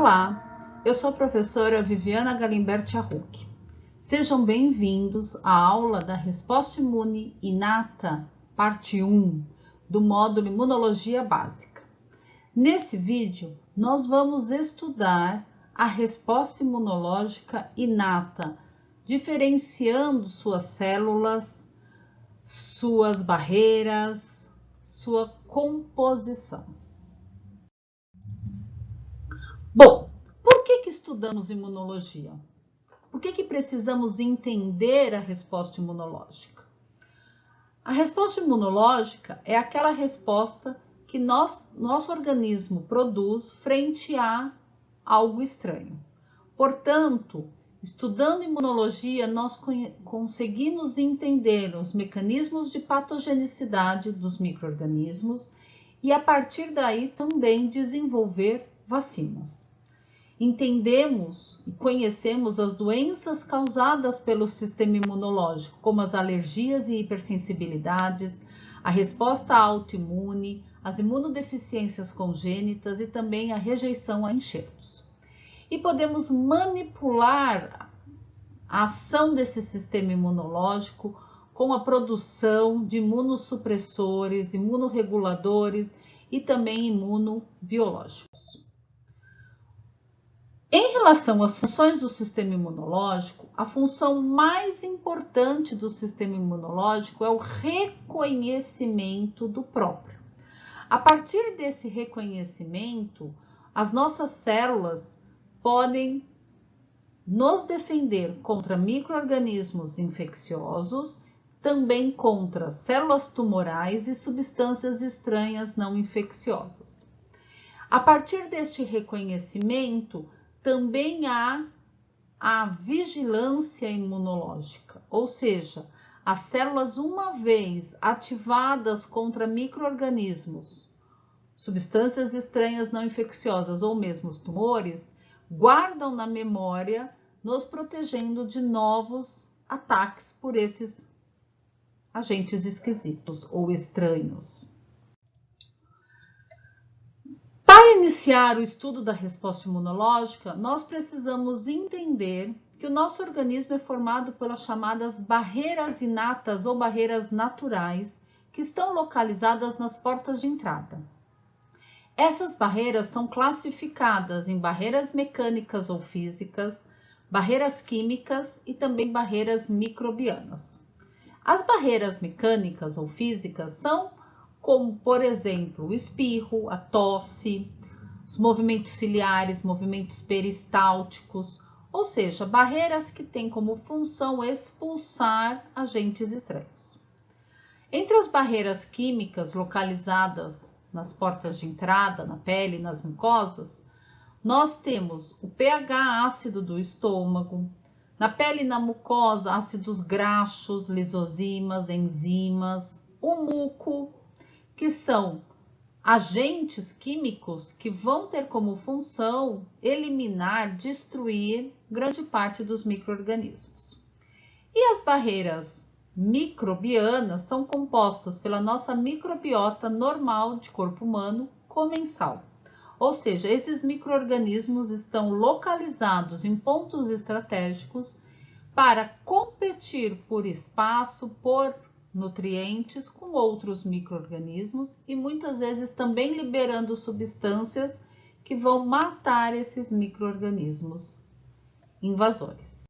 Olá, eu sou a professora Viviana Galimberti Arruc. Sejam bem-vindos à aula da Resposta Imune Inata, parte 1, do módulo Imunologia Básica. Nesse vídeo, nós vamos estudar a resposta imunológica inata, diferenciando suas células, suas barreiras, sua composição. Bom, por que estudamos imunologia? Por que precisamos entender a resposta imunológica? A resposta imunológica é aquela resposta que nosso organismo produz frente a algo estranho. Portanto, estudando imunologia, nós conseguimos entender os mecanismos de patogenicidade dos micro-organismos e, a partir daí, também desenvolver vacinas. Entendemos e conhecemos as doenças causadas pelo sistema imunológico, como as alergias e hipersensibilidades, a resposta autoimune, as imunodeficiências congênitas e também a rejeição a enxertos. E podemos manipular a ação desse sistema imunológico com a produção de imunossupressores, imunorreguladores e também imunobiológicos. Em relação às funções do sistema imunológico, a função mais importante do sistema imunológico é o reconhecimento do próprio. A partir desse reconhecimento, as nossas células podem nos defender contra micro-organismos infecciosos, também contra células tumorais e substâncias estranhas não infecciosas. A partir deste reconhecimento, também há a vigilância imunológica, ou seja, as células, uma vez ativadas contra micro-organismos, substâncias estranhas não infecciosas ou mesmo os tumores, guardam na memória, nos protegendo de novos ataques por esses agentes esquisitos ou estranhos. Para iniciar o estudo da resposta imunológica, nós precisamos entender que o nosso organismo é formado pelas chamadas barreiras inatas ou barreiras naturais, que estão localizadas nas portas de entrada. Essas barreiras são classificadas em barreiras mecânicas ou físicas, barreiras químicas e também barreiras microbianas. As barreiras mecânicas ou físicas são como, por exemplo, o espirro, a tosse, os movimentos ciliares, movimentos peristálticos, ou seja, barreiras que têm como função expulsar agentes estranhos. Entre as barreiras químicas localizadas nas portas de entrada, na pele e nas mucosas, nós temos o pH ácido do estômago, na pele e na mucosa, ácidos graxos, lisozimas, enzimas, o muco, que são agentes químicos que vão ter como função eliminar, destruir grande parte dos micro-organismos. E as barreiras microbianas são compostas pela nossa microbiota normal de corpo humano comensal. Ou seja, esses micro-organismos estão localizados em pontos estratégicos para competir por espaço, por nutrientes com outros micro-organismos e muitas vezes também liberando substâncias que vão matar esses micro-organismos invasores.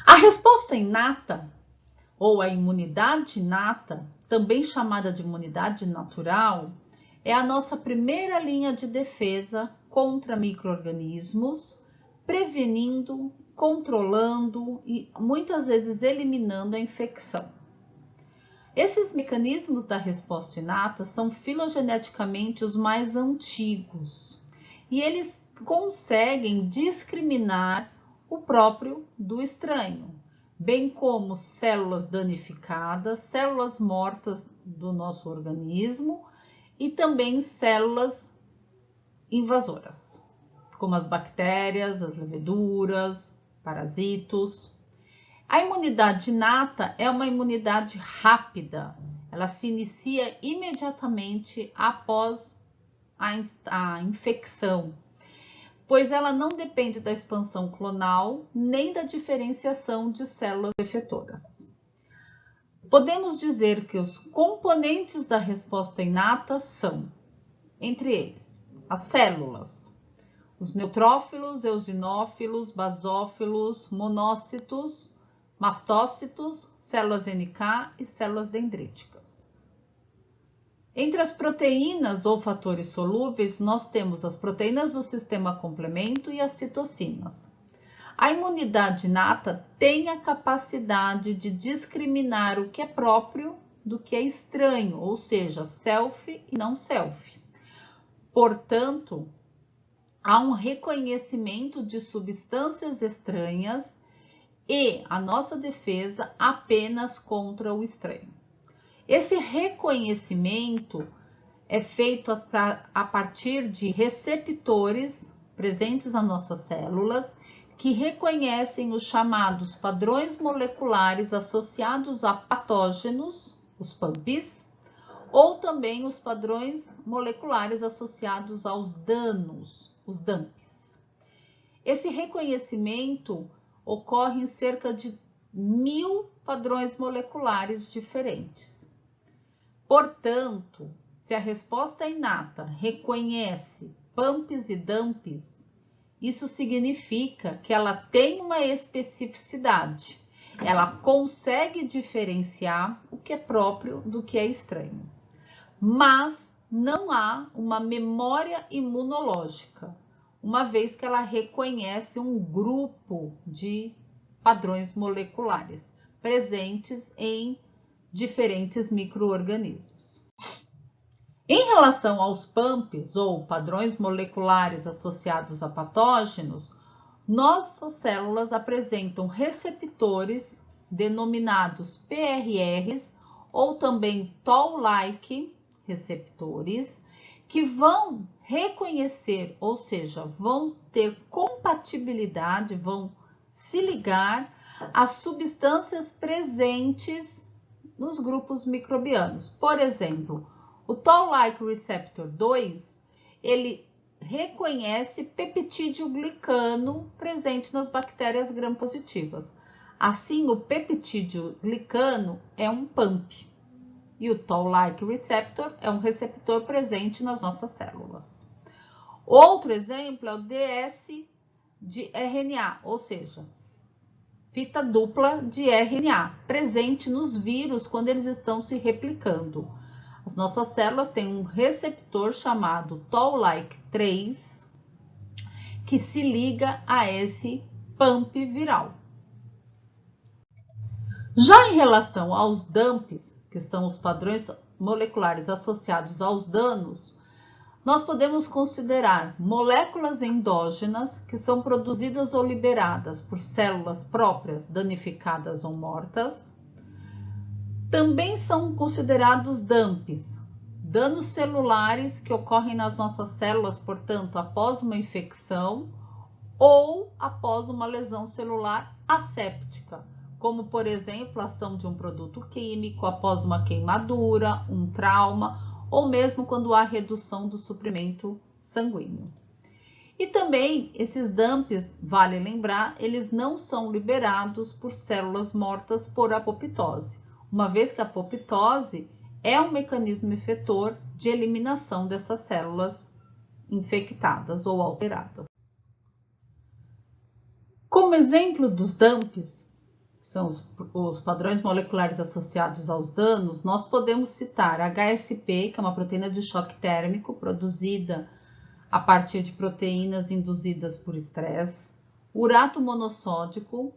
A resposta inata, ou a imunidade inata, também chamada de imunidade natural, é a nossa primeira linha de defesa contra micro-organismos, prevenindo, controlando e muitas vezes eliminando a infecção. Esses mecanismos da resposta inata são filogeneticamente os mais antigos e eles conseguem discriminar o próprio do estranho, bem como células danificadas, células mortas do nosso organismo e também células invasoras, como as bactérias, as leveduras, parasitos. A imunidade inata é uma imunidade rápida, ela se inicia imediatamente após a infecção pois ela não depende da expansão clonal nem da diferenciação de células efetoras. Podemos dizer que os componentes da resposta inata são, entre eles, as células, os neutrófilos, eosinófilos, basófilos, monócitos, mastócitos, células NK e células dendríticas. Entre as proteínas ou fatores solúveis, nós temos as proteínas do sistema complemento e as citocinas. A imunidade inata tem a capacidade de discriminar o que é próprio do que é estranho, ou seja, self e não self. Portanto, há um reconhecimento de substâncias estranhas e a nossa defesa apenas contra o estranho. Esse reconhecimento é feito a partir de receptores presentes nas nossas células que reconhecem os chamados padrões moleculares associados a patógenos, os PAMPs, ou também os padrões moleculares associados aos danos, os DAMPs. Esse reconhecimento ocorre em cerca de 1000 padrões moleculares diferentes. Portanto, se a resposta inata reconhece PAMPs e DAMPs, isso significa que ela tem uma especificidade. Ela consegue diferenciar o que é próprio do que é estranho. Mas não há uma memória imunológica, uma vez que ela reconhece um grupo de padrões moleculares presentes em diferentes micro-organismos. Em relação aos PAMPs, ou padrões moleculares associados a patógenos, nossas células apresentam receptores denominados PRRs, ou também Toll-like receptores, que vão reconhecer, ou seja, vão ter compatibilidade, vão se ligar às substâncias presentes nos grupos microbianos. Por exemplo, o Toll-like receptor 2, ele reconhece peptídeo-glicano presente nas bactérias gram-positivas. Assim, o peptídeo-glicano é um PAMP e o Toll-like receptor é um receptor presente nas nossas células. Outro exemplo é o DS de RNA, ou seja, fita dupla de RNA, presente nos vírus quando eles estão se replicando. As nossas células têm um receptor chamado Toll-like 3, que se liga a esse PAMP viral. Já em relação aos DAMPs, que são os padrões moleculares associados aos danos, nós podemos considerar moléculas endógenas que são produzidas ou liberadas por células próprias danificadas ou mortas. Também são considerados DAMPs, danos celulares que ocorrem nas nossas células, portanto, após uma infecção ou após uma lesão celular asséptica, como, por exemplo, a ação de um produto químico após uma queimadura, um trauma, ou mesmo quando há redução do suprimento sanguíneo. E também esses DAMPs, vale lembrar, eles não são liberados por células mortas por apoptose, uma vez que a apoptose é um mecanismo efetor de eliminação dessas células infectadas ou alteradas. Como exemplo dos DAMPs, são os padrões moleculares associados aos danos, nós podemos citar HSP, que é uma proteína de choque térmico produzida a partir de proteínas induzidas por estresse, urato monossódico,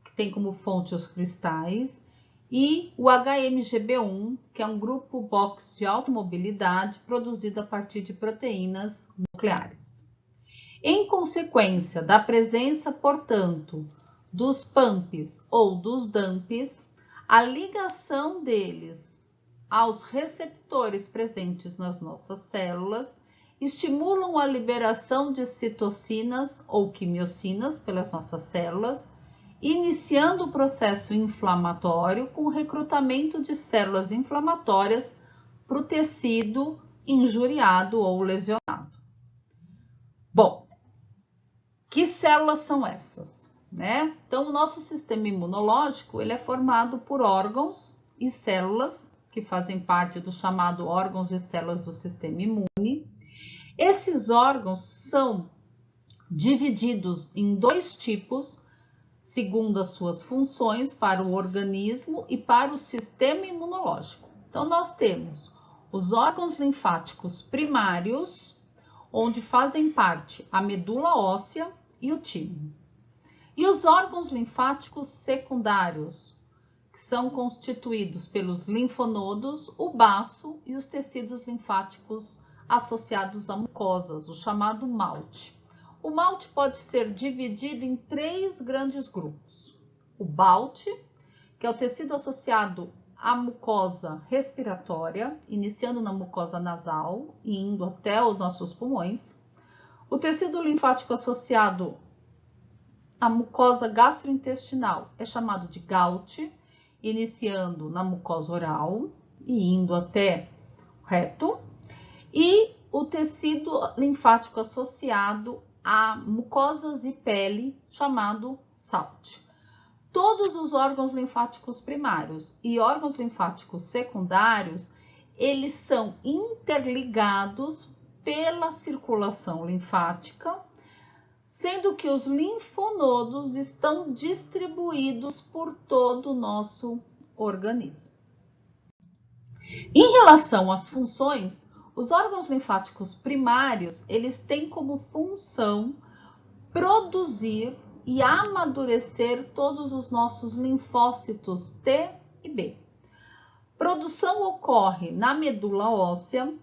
que tem como fonte os cristais, e o HMGB1, que é um grupo box de alta mobilidade produzido a partir de proteínas nucleares. Em consequência da presença, portanto, dos PAMPs ou dos DAMPs, a ligação deles aos receptores presentes nas nossas células estimulam a liberação de citocinas ou quimiocinas pelas nossas células, iniciando o processo inflamatório com o recrutamento de células inflamatórias para o tecido injuriado ou lesionado. Bom, Que células são essas, né? Então, o nosso sistema imunológico, ele é formado por órgãos e células que fazem parte do chamado órgãos e células do sistema imune. Esses órgãos são divididos em dois tipos, segundo as suas funções para o organismo e para o sistema imunológico. Então, nós temos os órgãos linfáticos primários, onde fazem parte a medula óssea e o timo. E os órgãos linfáticos secundários, que são constituídos pelos linfonodos, o baço e os tecidos linfáticos associados a mucosas, o chamado malte. O malte pode ser dividido em 3 grandes grupos. O balte, que é o tecido associado à mucosa respiratória, iniciando na mucosa nasal e indo até os nossos pulmões. O tecido linfático associado à mucosa gastrointestinal é chamado de GALT, iniciando na mucosa oral e indo até o reto. E o tecido linfático associado a mucosas e pele, chamado SALT. Todos os órgãos linfáticos primários e órgãos linfáticos secundários, eles são interligados pela circulação linfática, sendo que os linfonodos estão distribuídos por todo o nosso organismo. Em relação às funções, os órgãos linfáticos primários, eles têm como função produzir e amadurecer todos os nossos linfócitos T e B. Produção ocorre na medula óssea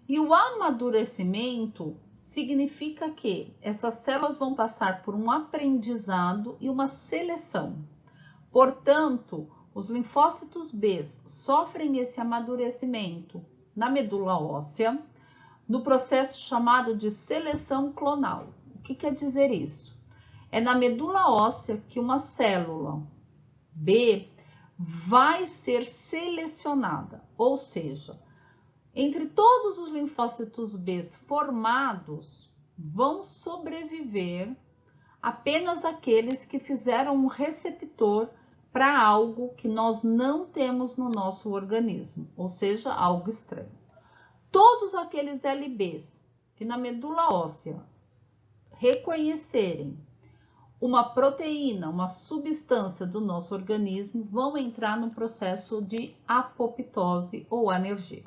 e o amadurecimento significa que essas células vão passar por um aprendizado e uma seleção. Portanto, os linfócitos B sofrem esse amadurecimento na medula óssea, no processo chamado de seleção clonal. O que quer dizer isso? É na medula óssea que uma célula B vai ser selecionada, ou seja, entre todos os linfócitos B formados, vão sobreviver apenas aqueles que fizeram um receptor para algo que nós não temos no nosso organismo, ou seja, algo estranho. Todos aqueles LBs que na medula óssea reconhecerem uma proteína, uma substância do nosso organismo, vão entrar no processo de apoptose ou anergia.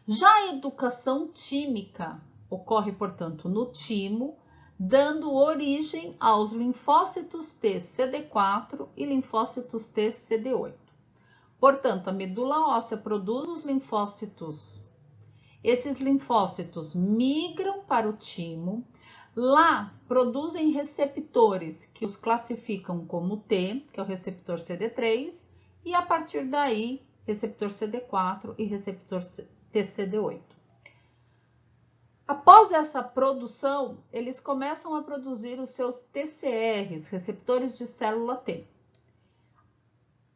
Já a educação tímica ocorre, portanto, no timo, dando origem aos linfócitos T CD4 e linfócitos T CD8. Portanto, a medula óssea produz os linfócitos. Esses linfócitos migram para o timo. Lá, produzem receptores que os classificam como T, que é o receptor CD3, e a partir daí, receptor CD4 e receptor TCD8. Após essa produção, eles começam a produzir os seus TCRs, receptores de célula T.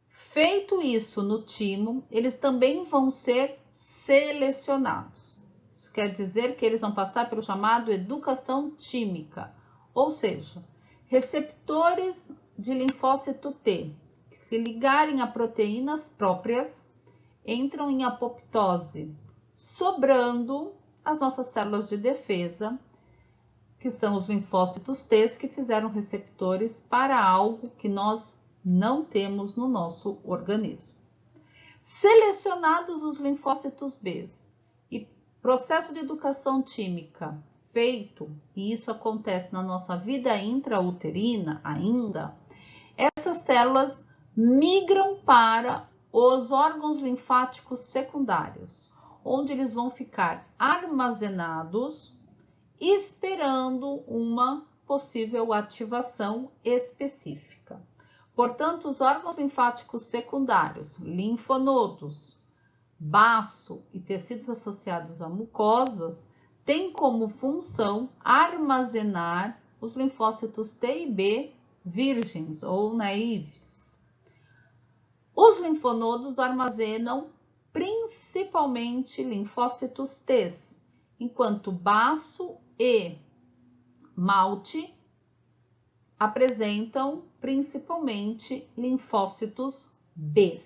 Feito isso no timo, eles também vão ser selecionados. Isso quer dizer que eles vão passar pelo chamado educação tímica, ou seja, receptores de linfócito T, que se ligarem a proteínas próprias, entram em apoptose, sobrando as nossas células de defesa, que são os linfócitos T, que fizeram receptores para algo que nós não temos no nosso organismo. Selecionados os linfócitos B e processo de educação tímica feito, e isso acontece na nossa vida intrauterina ainda, essas células migram para os órgãos linfáticos secundários, onde eles vão ficar armazenados, esperando uma possível ativação específica. Portanto, os órgãos linfáticos secundários, linfonodos, baço e tecidos associados a mucosas, têm como função armazenar os linfócitos T e B virgens ou naives. Os linfonodos armazenam principalmente linfócitos T, enquanto baço e malte apresentam principalmente linfócitos B.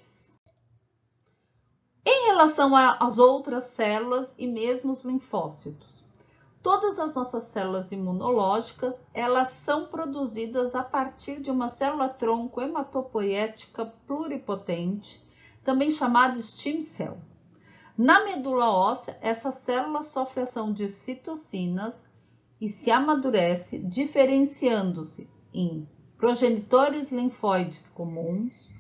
Em relação às outras células e mesmo os linfócitos, todas as nossas células imunológicas, elas são produzidas a partir de uma célula-tronco hematopoética pluripotente, também chamada stem cell. Na medula óssea, essa célula sofre ação de citocinas e se amadurece, diferenciando-se em progenitores linfóides comuns,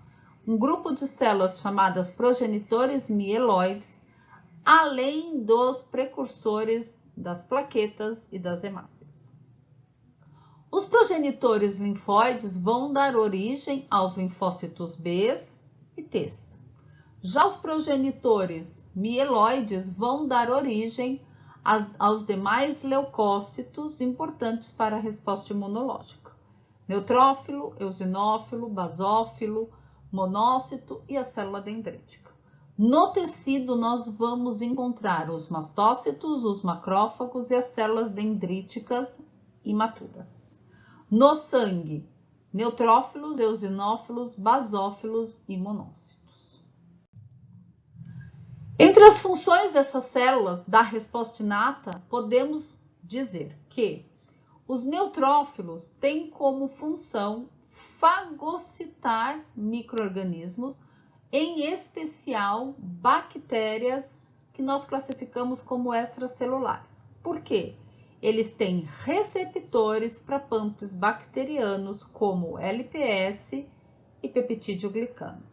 um grupo de células chamadas progenitores mieloides, além dos precursores das plaquetas e das hemácias. Os progenitores linfóides vão dar origem aos linfócitos B e T. Já os progenitores mieloides vão dar origem aos demais leucócitos importantes para a resposta imunológica: neutrófilo, eosinófilo, basófilo, monócito e a célula dendrítica. No tecido, nós vamos encontrar os mastócitos, os macrófagos e as células dendríticas imaturas. No sangue, neutrófilos, eosinófilos, basófilos e monócitos. Entre as funções dessas células da resposta inata, podemos dizer que os neutrófilos têm como função fagocitar micro-organismos, em especial bactérias que nós classificamos como extracelulares. Por quê? Eles têm receptores para pumps bacterianos como LPS e peptídeo-glicano.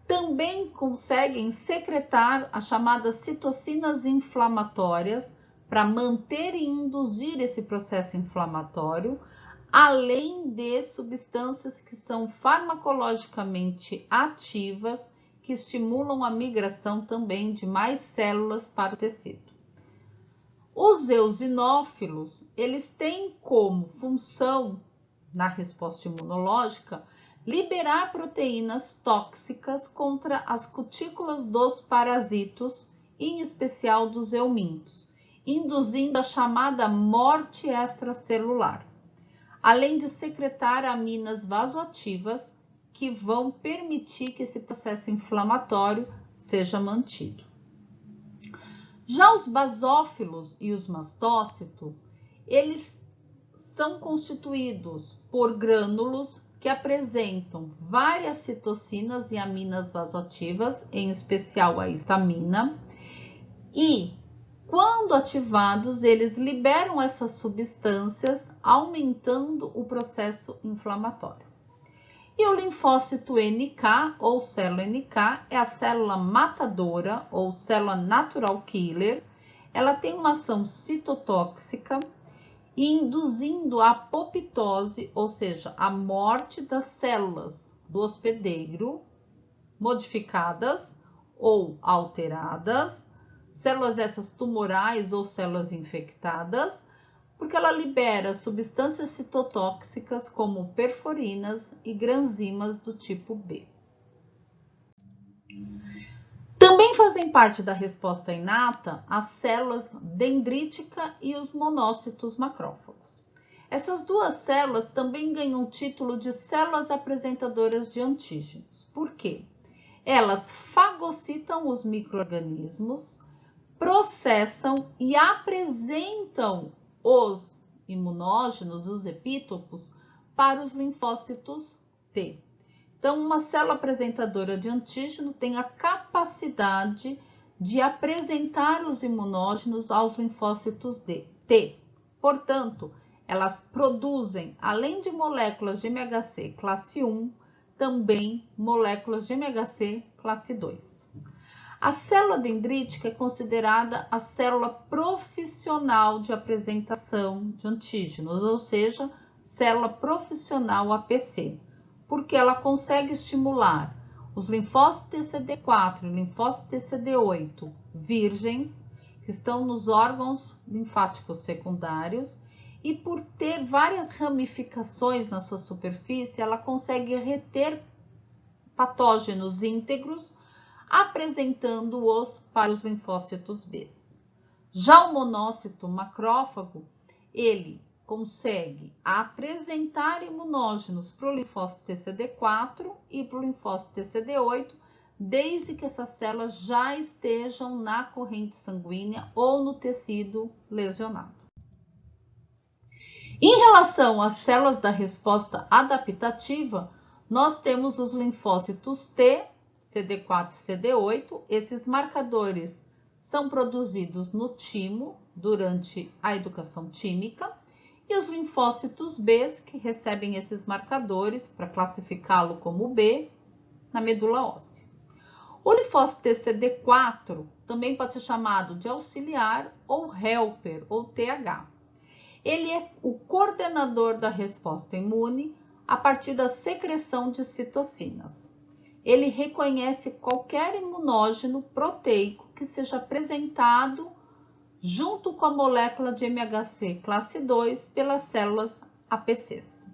Também conseguem secretar as chamadas citocinas inflamatórias para manter e induzir esse processo inflamatório, além de substâncias que são farmacologicamente ativas, que estimulam a migração também de mais células para o tecido. Os eosinófilos, eles têm como função, na resposta imunológica, liberar proteínas tóxicas contra as cutículas dos parasitos, em especial dos eumintos, induzindo a chamada morte extracelular, além de secretar aminas vasoativas que vão permitir que esse processo inflamatório seja mantido. Já os basófilos e os mastócitos, eles são constituídos por grânulos que apresentam várias citocinas e aminas vasoativas, em especial a histamina, e quando ativados, eles liberam essas substâncias, aumentando o processo inflamatório. E o linfócito NK, ou célula NK, é a célula matadora, ou célula natural killer. Ela tem uma ação citotóxica, induzindo a apoptose, ou seja, a morte das células do hospedeiro, modificadas ou alteradas, células essas tumorais ou células infectadas, porque ela libera substâncias citotóxicas como perforinas e granzimas do tipo B. Também fazem parte da resposta inata as células dendrítica e os monócitos macrófagos. Essas duas células também ganham o título de células apresentadoras de antígenos. Por quê? Elas fagocitam os micro-organismos, processam e apresentam os imunógenos, os epítopos, para os linfócitos T. Então, uma célula apresentadora de antígeno tem a capacidade de apresentar os imunógenos aos linfócitos T. Portanto, elas produzem, além de moléculas de MHC classe 1, também moléculas de MHC classe 2. A célula dendrítica é considerada a célula profissional de apresentação de antígenos, ou seja, célula profissional APC, porque ela consegue estimular os linfócitos TCD4 e linfócitos TCD8 virgens, que estão nos órgãos linfáticos secundários, e por ter várias ramificações na sua superfície, ela consegue reter patógenos íntegros, apresentando-os para os linfócitos B. Já o monócito macrófago, ele consegue apresentar imunógenos para o linfócito TCD4 e para o linfócito TCD8, desde que essas células já estejam na corrente sanguínea ou no tecido lesionado. Em relação às células da resposta adaptativa, nós temos os linfócitos T, CD4 e CD8. Esses marcadores são produzidos no timo durante a educação tímica, e os linfócitos B, que recebem esses marcadores para classificá-lo como B, na medula óssea. O linfócito TCD4 também pode ser chamado de auxiliar ou helper, ou TH. Ele é o coordenador da resposta imune a partir da secreção de citocinas. Ele reconhece qualquer imunógeno proteico que seja apresentado junto com a molécula de MHC classe 2 pelas células APCs.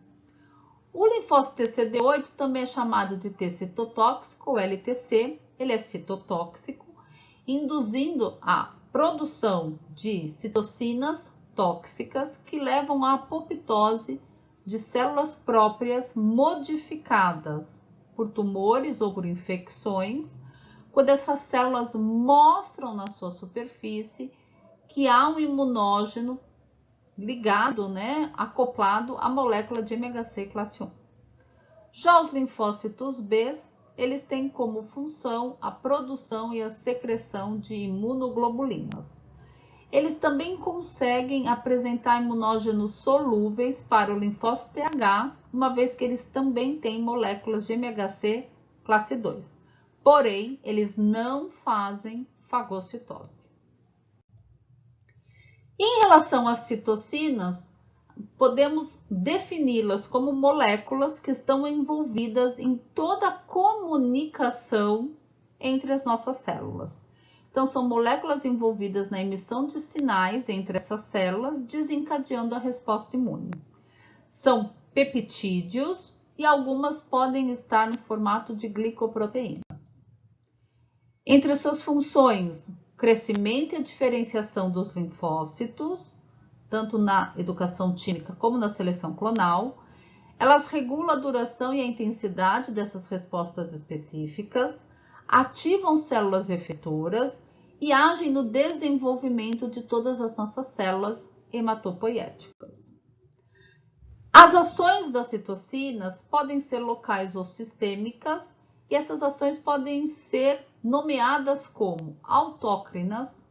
O linfócito TCD8 também é chamado de T citotóxico, ou LTC. Ele é citotóxico, induzindo a produção de citocinas tóxicas que levam à apoptose de células próprias modificadas por tumores ou por infecções, quando essas células mostram na sua superfície que há um imunógeno ligado, acoplado à molécula de MHC classe 1. Já os linfócitos B, eles têm como função a produção e a secreção de imunoglobulinas. Eles também conseguem apresentar imunógenos solúveis para o linfócito TH, uma vez que eles também têm moléculas de MHC classe 2. Porém, eles não fazem fagocitose. Em relação às citocinas, podemos defini-las como moléculas que estão envolvidas em toda a comunicação entre as nossas células. Então, são moléculas envolvidas na emissão de sinais entre essas células, desencadeando a resposta imune. São peptídeos e algumas podem estar no formato de glicoproteínas. Entre as suas funções, crescimento e a diferenciação dos linfócitos, tanto na educação tímica como na seleção clonal. Elas regulam a duração e a intensidade dessas respostas específicas, ativam células efetoras e agem no desenvolvimento de todas as nossas células hematopoéticas. As ações das citocinas podem ser locais ou sistêmicas, e essas ações podem ser nomeadas como autócrinas,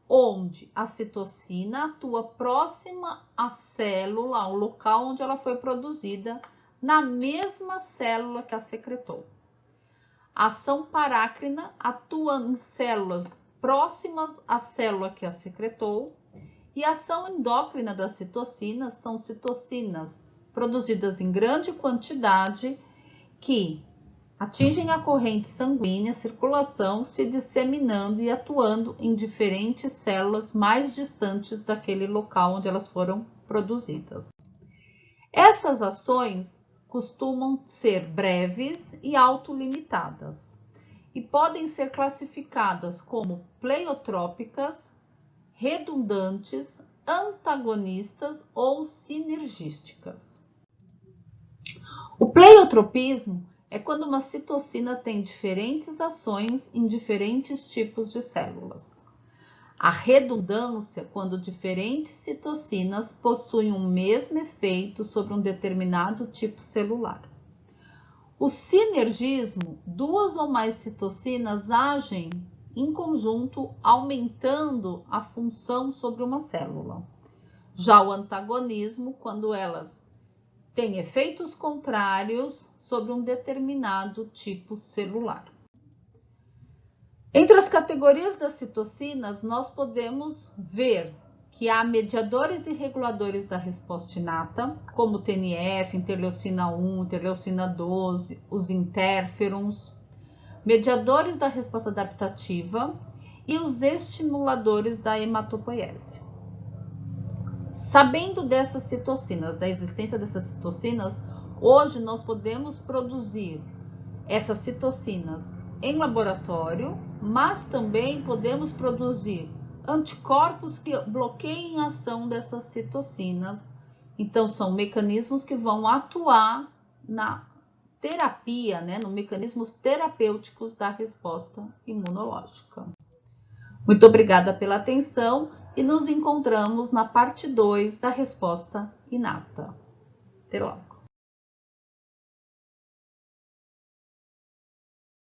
onde a citocina atua próxima à célula, ao local onde ela foi produzida, na mesma célula que a secretou. A ação parácrina atua em células próximas à célula que a secretou, e a ação endócrina das citocinas são citocinas produzidas em grande quantidade que atingem a corrente sanguínea, a circulação, se disseminando e atuando em diferentes células mais distantes daquele local onde elas foram produzidas. Essas ações costumam ser breves e autolimitadas e podem ser classificadas como pleiotrópicas, redundantes, antagonistas ou sinergísticas. O pleiotropismo é quando uma citocina tem diferentes ações em diferentes tipos de células. A redundância, quando diferentes citocinas possuem o mesmo efeito sobre um determinado tipo celular. O sinergismo, duas ou mais citocinas agem em conjunto, aumentando a função sobre uma célula. Já o antagonismo, quando elas têm efeitos contrários sobre um determinado tipo celular. Entre as categorias das citocinas, nós podemos ver que há mediadores e reguladores da resposta inata, como o TNF, interleucina 1, interleucina 12, os interferons, mediadores da resposta adaptativa e os estimuladores da hematopoiese. Sabendo dessas citocinas, da existência dessas citocinas, hoje nós podemos produzir essas citocinas em laboratório, mas também podemos produzir anticorpos que bloqueiem a ação dessas citocinas Então, são mecanismos que vão atuar na terapia, né, nos mecanismos terapêuticos da resposta imunológica. Muito obrigada pela atenção e nos encontramos na parte 2 da resposta inata. Até logo!